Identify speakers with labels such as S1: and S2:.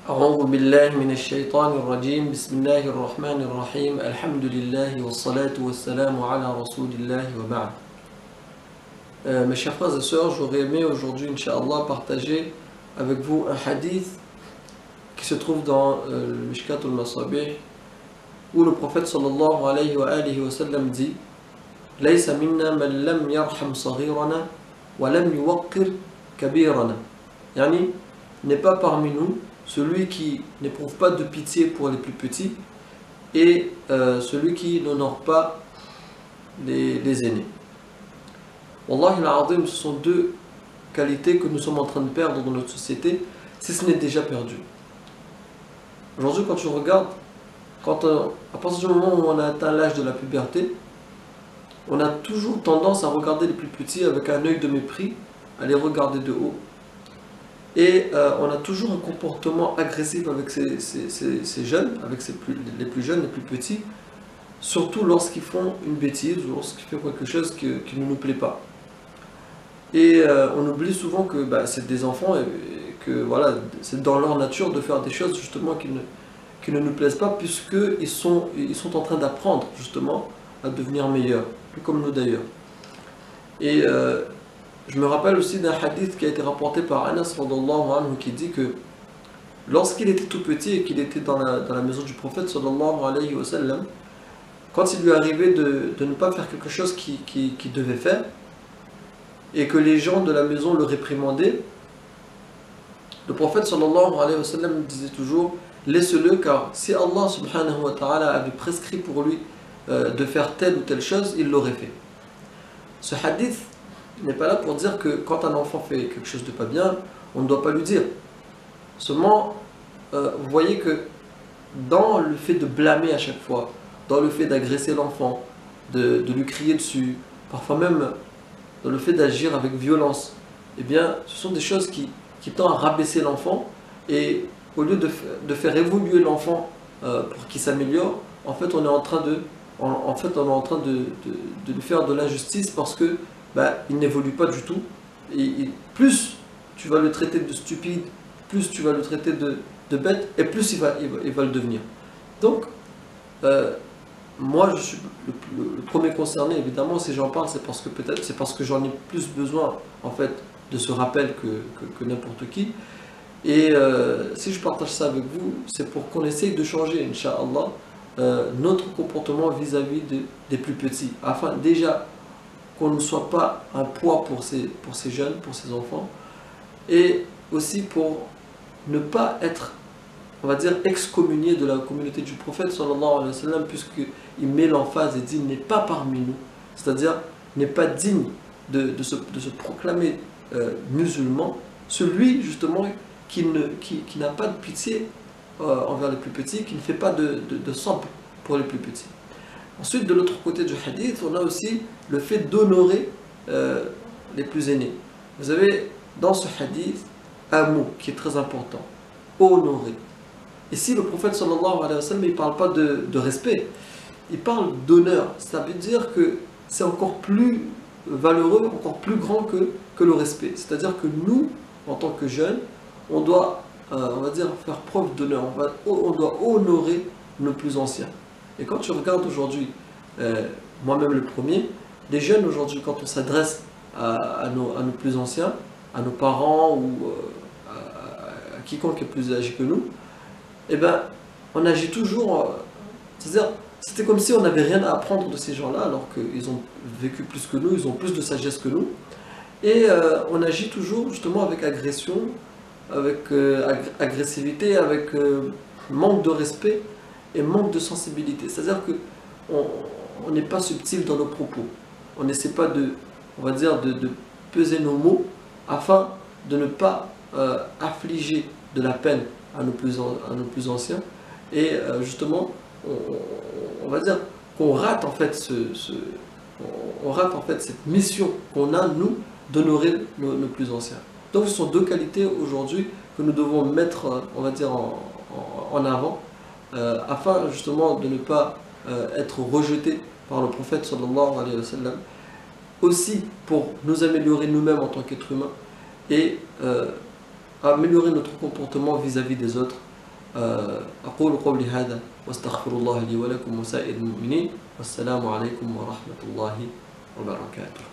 S1: أعوذ بالله من الشيطان الرجيم بسم الله الرحمن الرحيم الحمد لله والصلاة والسلام على رسول الله وبعد. Mes chers frères et sœurs, j'aurais aimé aujourd'hui, Inch'Allah, partager avec vous un hadith qui se trouve dans le Mishkat al-Masabih, où le prophète sallallahu alayhi wa sallam dit: Laysa minna man lam yarham saghirana wa lam yuwaqqir kabirana. Yani, n'est pas parmi nous celui qui n'éprouve pas de pitié pour les plus petits et celui qui n'honore pas les aînés. Wallahi al-Azim, ce sont deux qualités que nous sommes en train de perdre dans notre société, si ce n'est déjà perdu. Aujourd'hui, quand tu regardes, à partir du moment où on a atteint l'âge de la puberté, on a toujours tendance à regarder les plus petits avec un œil de mépris, à les regarder de haut. Et on a toujours un comportement agressif avec ces jeunes, avec les plus jeunes, les plus petits, surtout lorsqu'ils font une bêtise ou lorsqu'ils font quelque chose qui ne nous plaît pas. Et on oublie souvent que c'est des enfants et que voilà, c'est dans leur nature de faire des choses justement qui ne nous plaisent pas, puisqu'ils sont en train d'apprendre justement à devenir meilleurs, plus comme nous d'ailleurs. Et je me rappelle aussi d'un hadith qui a été rapporté par Anas radallahu anhu qui dit que lorsqu'il était tout petit et qu'il était dans la maison du prophète sallallahu alayhi wa sallam, quand il lui arrivait de ne pas faire quelque chose qu'il devait faire et que les gens de la maison le réprimandaient, le prophète sallallahu alayhi wa sallam disait toujours: laisse-le, car si Allah subhanahu wa ta'ala avait prescrit pour lui de faire telle ou telle chose, il l'aurait fait. Ce hadith n'est pas là pour dire que quand un enfant fait quelque chose de pas bien, on ne doit pas lui dire. Seulement, vous voyez que dans le fait de blâmer à chaque fois, dans le fait d'agresser l'enfant, de lui crier dessus, parfois même dans le fait d'agir avec violence, eh bien, ce sont des choses qui tendent à rabaisser l'enfant, et au lieu de faire évoluer l'enfant pour qu'il s'améliore, en fait on est en train de lui faire de l'injustice, parce que il n'évolue pas du tout. Et plus tu vas le traiter de stupide, plus tu vas le traiter de bête, et plus il va le devenir. Donc, moi je suis le premier concerné, évidemment. Si j'en parle, c'est parce que j'en ai plus besoin en fait de ce rappel que n'importe qui. Et si je partage ça avec vous, c'est pour qu'on essaye de changer, Inch'Allah, notre comportement vis-à-vis des plus petits, afin déjà qu'on ne soit pas un poids pour ces jeunes, pour ces enfants, et aussi pour ne pas être, on va dire, excommunié de la communauté du prophète sallallahu alayhi wa sallam, puisqu'il met l'emphase et dit: n'est pas parmi nous, c'est-à-dire n'est pas digne de se proclamer musulman, celui justement qui n'a pas de pitié envers les plus petits, qui ne fait pas de sabr pour les plus petits. Ensuite, de l'autre côté du hadith, on a aussi le fait d'honorer les plus aînés. Vous avez dans ce hadith un mot qui est très important: honorer. Ici, le prophète sallallahu alayhi wa sallam, il ne parle pas de respect, il parle d'honneur. Ça veut dire que c'est encore plus valeureux, encore plus grand que le respect. C'est-à-dire que nous, en tant que jeunes, on doit, on va dire, faire preuve d'honneur. On doit honorer nos plus anciens. Et quand tu regardes aujourd'hui, moi-même le premier, les jeunes aujourd'hui, quand on s'adresse à nos plus anciens, à nos parents ou à quiconque est plus âgé que nous, eh ben, on agit toujours, c'est-à-dire, c'était comme si on n'avait rien à apprendre de ces gens-là, alors qu'ils ont vécu plus que nous, ils ont plus de sagesse que nous, et on agit toujours justement avec agression, avec agressivité, avec manque de respect et manque de sensibilité. C'est-à-dire qu'on n'est pas subtil dans nos propos. On n'essaie pas on va dire, de peser nos mots afin de ne pas affliger de la peine à nos plus anciens. Et justement, on va dire qu'on rate en fait cette mission qu'on a, nous, d'honorer nos plus anciens. Donc ce sont deux qualités aujourd'hui que nous devons mettre, on va dire, en avant, afin justement de ne pas être rejeté par le prophète sallallahu alayhi wa sallam, aussi pour nous améliorer nous-mêmes en tant qu'êtres humains et améliorer notre comportement vis-à-vis des autres, أقول قولي هذا واستغفر الله لي ولكم وسائر المؤمنين والسلام عليكم ورحمة الله وبركاته.